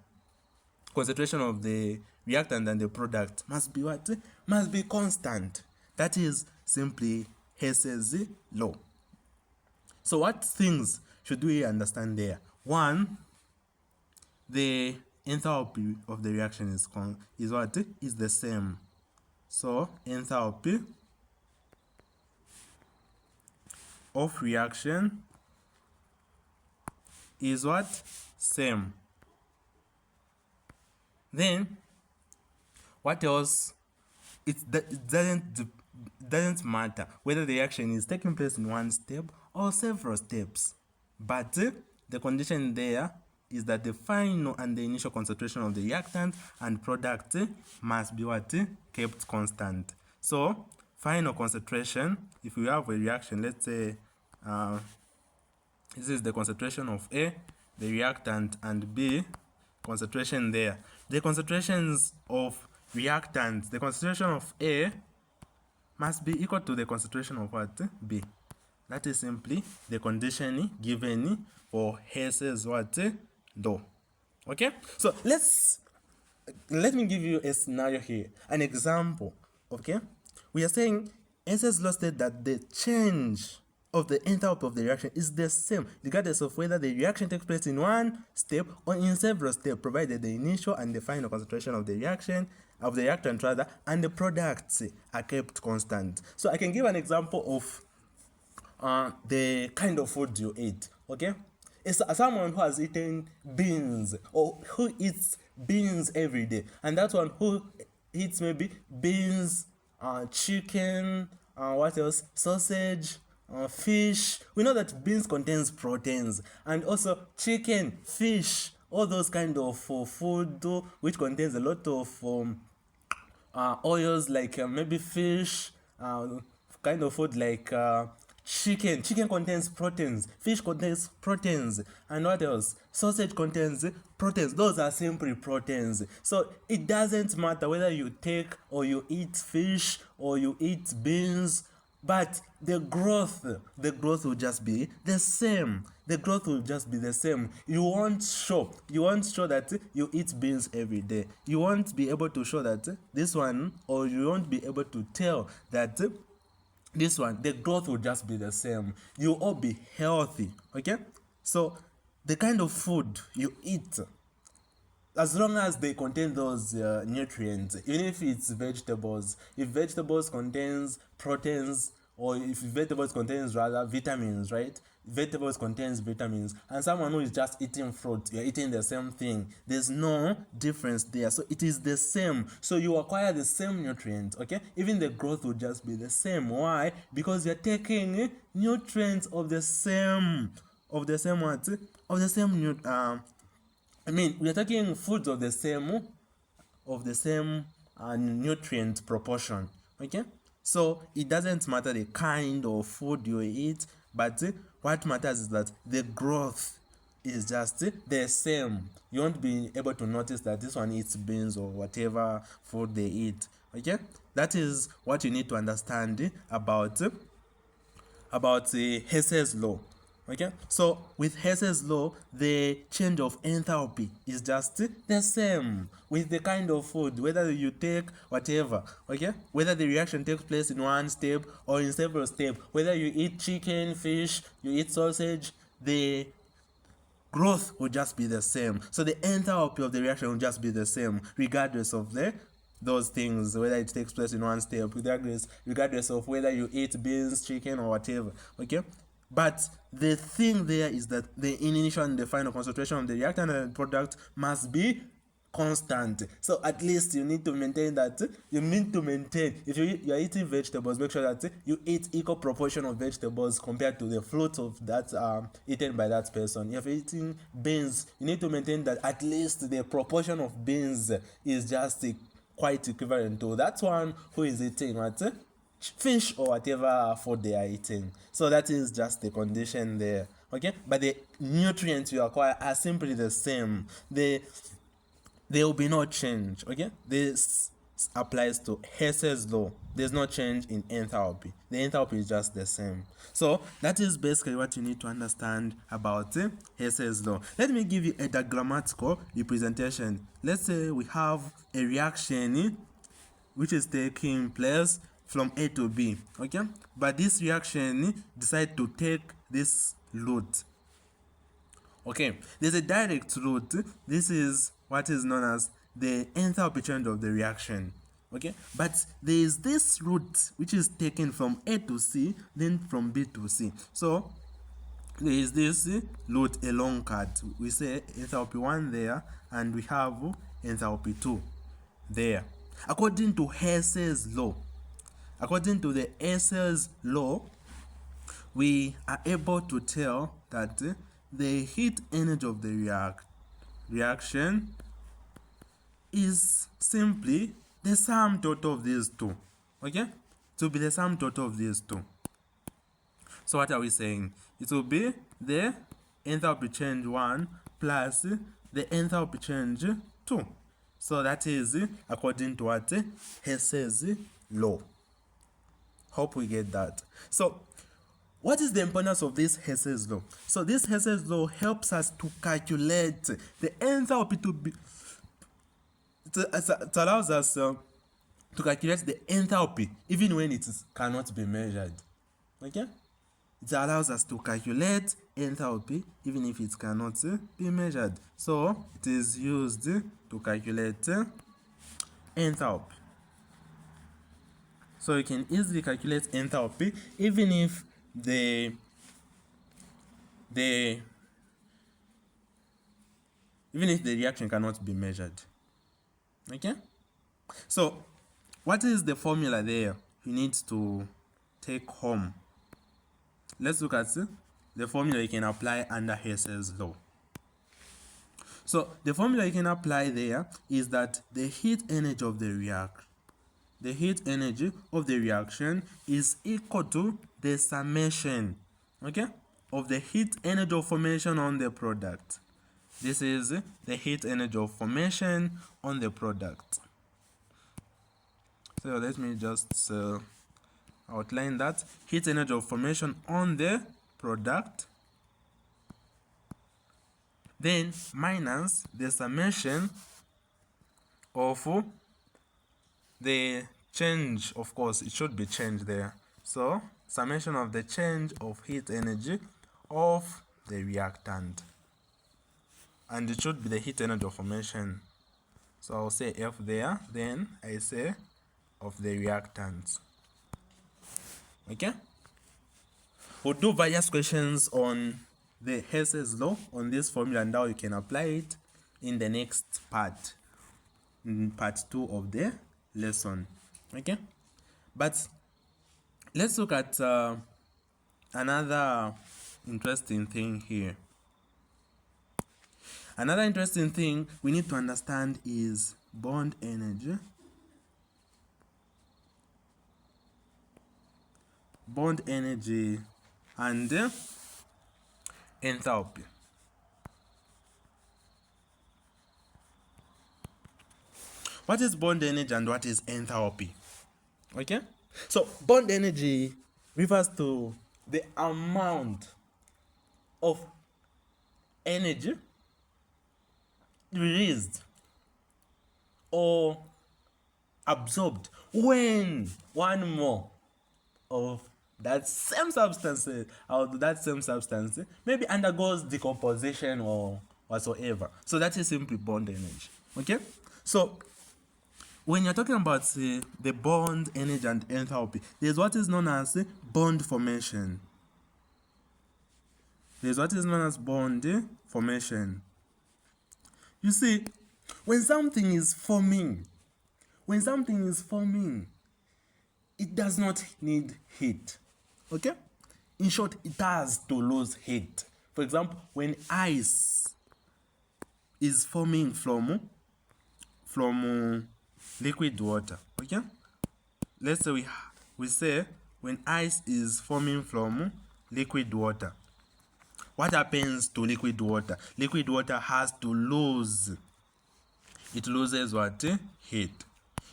Speaker 1: concentration of the reactant and the product must be constant. That is simply Hess's law. So what things should we understand there? One, the enthalpy of the reaction is the same. So enthalpy of reaction is same. Then what else? It doesn't matter whether the reaction is taking place in one step or several steps, but the condition there is that the final and the initial concentration of the reactant and product must be kept constant. So final concentration, if we have a reaction, let's say this is the concentration of A, the reactant, and B, concentration there. The concentrations of reactants, the concentration of A must be equal to the concentration of B. That is simply the condition given for Hess's law. Okay, so let me give you a scenario here, an example. Okay, we are saying Hess's law states that the change of the enthalpy of the reaction is the same regardless of whether the reaction takes place in one step or in several steps, provided the initial and the final concentration of the reactant and the products are kept constant. So I can give an example of the kind of food you eat. Okay, it's someone who has eaten beans or who eats beans every day, and that one who eats maybe beans, chicken, what else, sausage, fish. We know that beans contains proteins, and also chicken, fish, all those kind of food which contains a lot of oils, like maybe fish, kind of food like chicken contains proteins, fish contains proteins, and what else, sausage contains proteins. Those are simply proteins. So it doesn't matter whether you take or you eat fish or you eat beans, but the growth will just be the same. You won't show that you eat beans every day. You won't be able to show that this one, or you won't be able to tell that this one, the growth will just be the same. You all be healthy. Okay, so the kind of food you eat, as long as they contain those nutrients, even if it's vegetables, if vegetables contains proteins, or if vegetables contains rather vitamins, right? Vegetables contains vitamins, and someone who is just eating fruit, you're eating the same thing. There's no difference there. So it is the same. So you acquire the same nutrients, okay? Even the growth will just be the same. Why? Because you're taking nutrients of the same we're taking foods of the same nutrient proportion. Okay, so it doesn't matter the kind of food you eat, but what matters is that the growth is just the same. You won't be able to notice that this one eats beans or whatever food they eat. Okay, that is what you need to understand about about Hess's law. Okay, so with Hess's law, the change of enthalpy is just the same with the kind of food, whether you take whatever, okay, whether the reaction takes place in one step or in several steps, whether you eat chicken, fish, you eat sausage, the growth will just be the same. So the enthalpy of the reaction will just be the same, regardless of those things, whether it takes place in one step, regardless of whether you eat beans, chicken, or whatever. Okay, but the thing there is that the initial and the final concentration of the reactant and the product must be constant. So at least you need to maintain that. You need to maintain, if you're eating vegetables, make sure that you eat equal proportion of vegetables compared to the fruit of that eaten by that person. If you're eating beans, you need to maintain that at least the proportion of beans is just quite equivalent to that one who is eating what fish or whatever food they are eating. So that is just the condition there. Okay, but the nutrients you acquire are simply the same. There will be no change. Okay, this applies to Hess's law. There's no change in enthalpy. The enthalpy is just the same. So that is basically what you need to understand about Hess's law. Let me give you a diagrammatical representation. Let's say we have a reaction which is taking place from A to B. Okay, but this reaction decide to take this route. Okay, there's a direct route. This is what is known as the enthalpy change of the reaction. Okay, but there is this route which is taken from A to C, then from B to C. So there is this route along cut. We say enthalpy 1 there, and we have enthalpy 2 there. According to Hess's law, according to the Hess's law, we are able to tell that the heat energy of the reaction is simply the sum total of these two. Okay, it will be the sum total of these two. So what are we saying? It will be the enthalpy change 1 plus the enthalpy change 2. So that is according to what Hess's law. Hope we get that. So what is the importance of this Hess's law? So this Hess's law helps us to calculate the enthalpy to be. It allows us to calculate the enthalpy even when it cannot be measured. Okay? It allows us to calculate enthalpy even if it cannot be measured. So it is used to calculate enthalpy. So you can easily calculate enthalpy even if the reaction cannot be measured. Okay, so what is the formula there you need to take home? Let's look at the formula you can apply under Hess's law. So the formula you can apply there is that the heat energy of the reaction is equal to the summation, okay, of the heat energy of formation on the product. This is the heat energy of formation on the product. So let me just outline that. Heat energy of formation on the product, then minus the summation of the change. Of course, it should be change there. So summation of the change of heat energy of the reactant, and it should be the heat energy of formation. So I'll say F there, then I say of the reactants. Okay, we'll do various questions on the Hess's law on this formula and how you can apply it in the next part, in part 2 of the lesson. Okay, but let's look at another interesting thing here. Another interesting thing we need to understand is bond energy, and enthalpy. What is bond energy and what is enthalpy? Okay, so bond energy refers to the amount of energy released or absorbed when one more of that same substance maybe undergoes decomposition or whatsoever. So that is simply bond energy. Okay, so when you're talking about the bond energy and enthalpy, there's what is known as bond formation. You see, when something is forming, it does not need heat. Okay? In short, it has to lose heat. For example, when ice is forming from liquid water. Okay? Let's say we say when ice is forming from liquid water, what happens to liquid water? Liquid water has to lose. It loses what? Heat.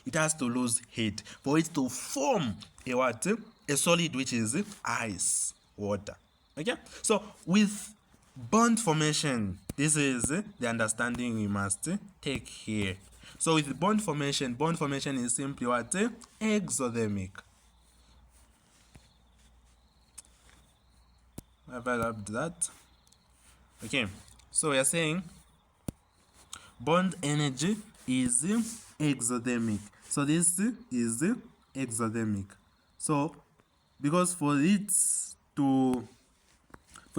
Speaker 1: It has to lose heat for it to form a what? A solid, which is ice water. Okay? So with bond formation, this is the understanding we must take here. So with bond formation is simply what? Exothermic. Have I loved that? Okay, so we are saying bond energy is exothermic. So this is exothermic. So because for a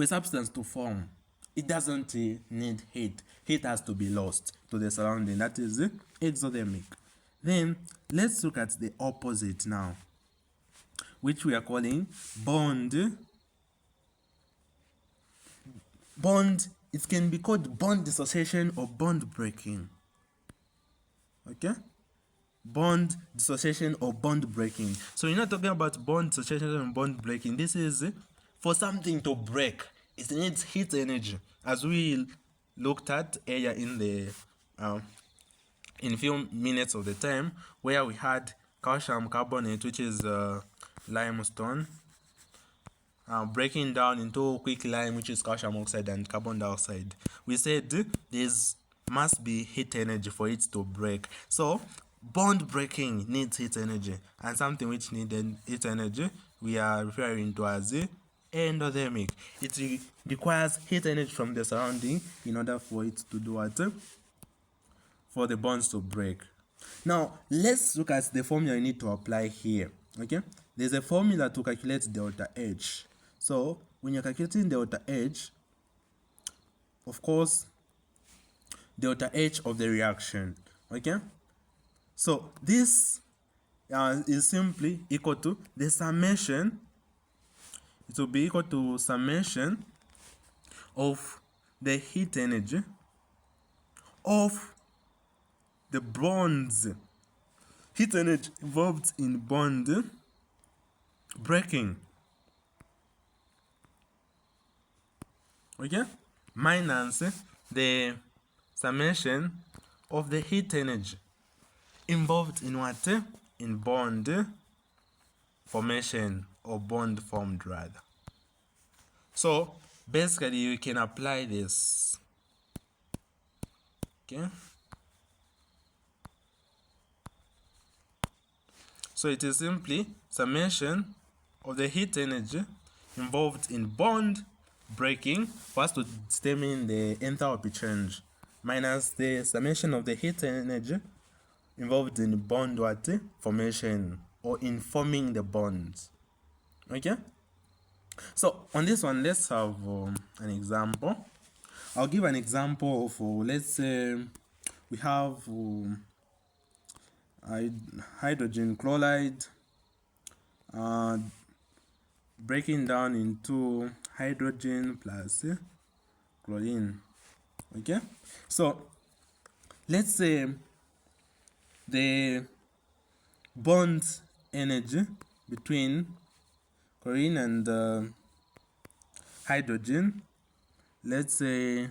Speaker 1: substance to form, it doesn't need heat. Heat has to be lost to the surrounding. That is exothermic. Then let's look at the opposite now, which we are calling bond. It can be called bond dissociation or bond breaking. Okay? Bond dissociation or bond breaking. So you're not talking about bond dissociation and bond breaking. This is for something to break. It needs heat energy, as we looked at earlier in the in few minutes of the time, where we had calcium carbonate, which is limestone, breaking down into quicklime, which is calcium oxide and carbon dioxide. We said there must be heat energy for it to break. So bond breaking needs heat energy, and something which needed heat energy we are referring to as endothermic. It requires heat energy from the surrounding in order for it to do what? For the bonds to break. Now let's look at the formula you need to apply here. Okay, there's a formula to calculate delta H. So when you're calculating delta H, of course, delta H of the reaction. Okay, so this is simply equal to the summation. It will be equal to summation of the heat energy of the bonds, heat energy involved in bond breaking. Okay, minus the summation of the heat energy involved in what? In bond formation, or bond formed rather. So basically you can apply this. Okay, so it is simply summation of the heat energy involved in bond breaking for us to determine the enthalpy change, minus the summation of the heat energy involved in bond what? Formation, or in forming the bonds. Okay, so on this one, let's have an example. I'll give an example of let's say we have hydrogen chloride breaking down into hydrogen plus chlorine. Okay, so let's say the bond energy between chlorine and hydrogen, let's say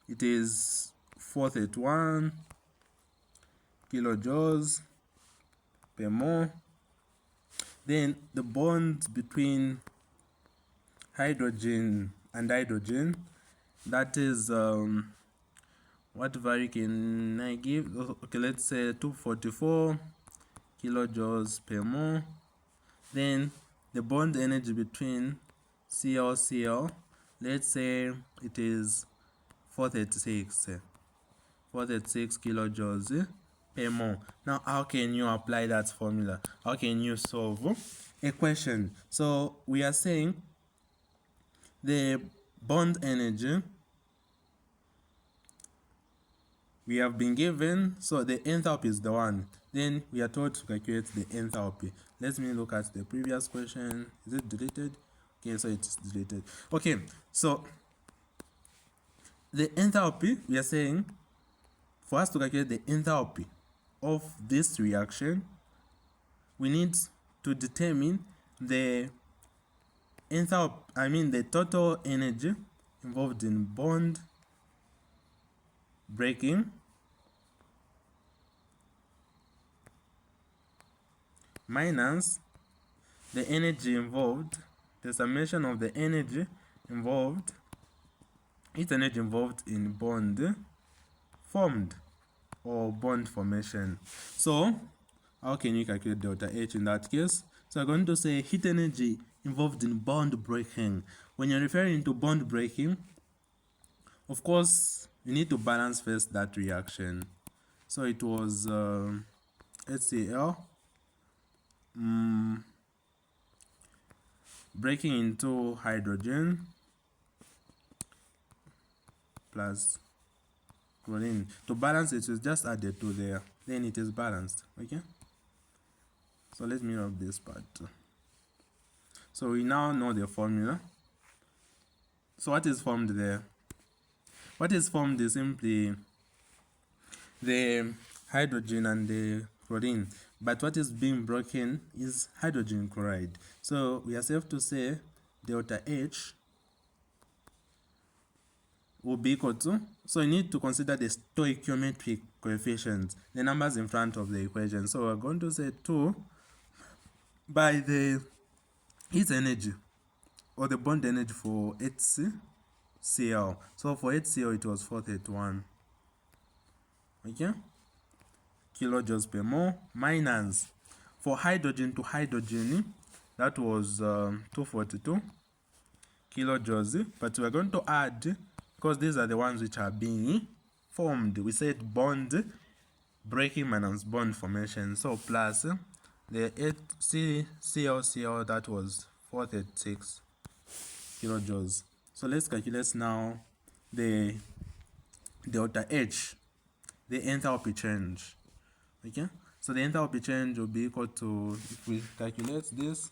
Speaker 1: it is 431 kilojoules per mole. Then the bond between hydrogen and hydrogen, that is what value can I give? Okay, let's say 244 kilojoules per mole. Then the bond energy between Cl, let's say it is 436 kilojoules per mole. Now how can you apply that formula? How can you solve a question? So we are saying the bond energy we have been given, so the enthalpy is the one. Then we are told to calculate the enthalpy. Let me look at the previous question. Is it deleted? Okay, so it's deleted. Okay, so the enthalpy, we are saying for us to calculate the enthalpy of this reaction, we need to determine the enthalpy, the total energy involved in bond breaking minus the energy involved, the summation of the energy involved, its energy involved in bond formed or bond formation. So how can you calculate delta H in that case? So I'm going to say heat energy involved in bond breaking. When you're referring to bond breaking, of course you need to balance first that reaction. So it was HCl breaking into hydrogen plus chlorine. To balance it, you just add the 2 there, then it is balanced. Okay, so let me rub this part. So we now know the formula. So what is formed there? What is formed is simply the hydrogen and the chlorine, but what is being broken is hydrogen chloride. So we are safe to say delta H will be equal to, so you need to consider the stoichiometric coefficient, the numbers in front of the equation. So we're going to say 2 by the heat energy or the bond energy for HCl. So for HCl it was 431, okay, kilojoules per mole, minus for hydrogen to hydrogen that was 242 kilojoules, but we're going to add, because these are the ones which are being formed, we said bond breaking minus bond formation, so plus the HCl that was 436 kilojoules. So let's calculate now the delta H, the enthalpy change. Okay, so the enthalpy change will be equal to, if we calculate this,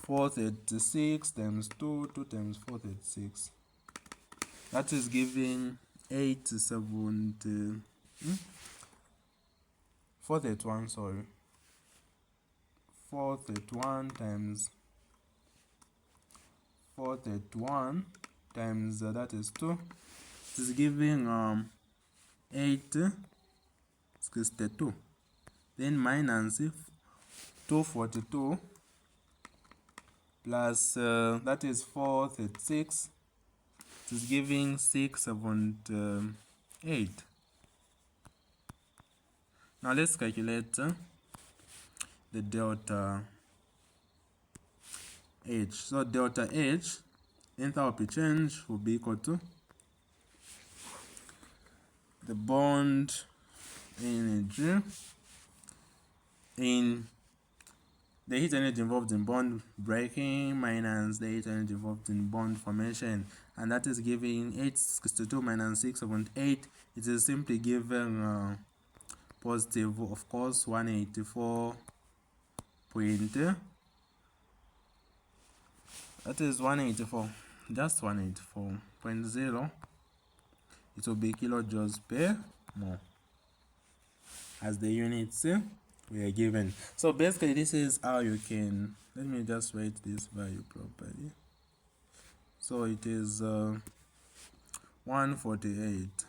Speaker 1: 436 times 2 times 436, that is giving 431, sorry, 431 times 431 times that is 2, it is giving 862, then minus 242 plus that is 436, it is giving 678. Now let's calculate the delta H. So delta H, enthalpy change, will be equal to the bond energy in the heat energy involved in bond breaking minus the heat energy involved in bond formation, and that is giving 862 minus 678. It is simply given positive, of course, 184 point, that is 184, just 184.0. It will be kilojoules per mole as the units we are given. So basically this is how you can, let me just write this value properly. So it is 148.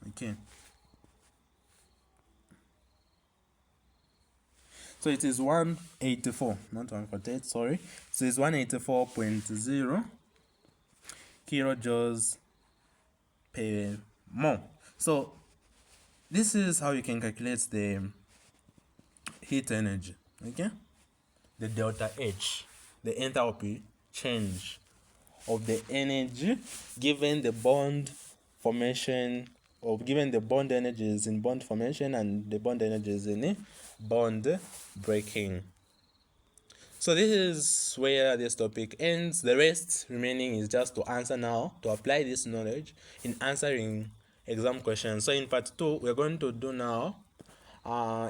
Speaker 1: Okay, So it is 184, not 148, sorry. So it's 184.0 kilojoules per mole. So this is how you can calculate the heat energy, okay? The delta H, the enthalpy change of the energy given the bond formation, or given the bond energies in bond formation and the bond energies in bond breaking. So this is where this topic ends. The rest remaining is just to answer now, to apply this knowledge in answering exam questions. So in part 2, we're going to do now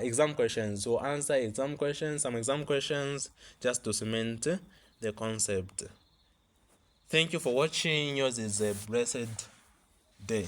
Speaker 1: exam questions. So answer exam questions, some exam questions, just to cement the concept. Thank you for watching. Yours is a blessed day.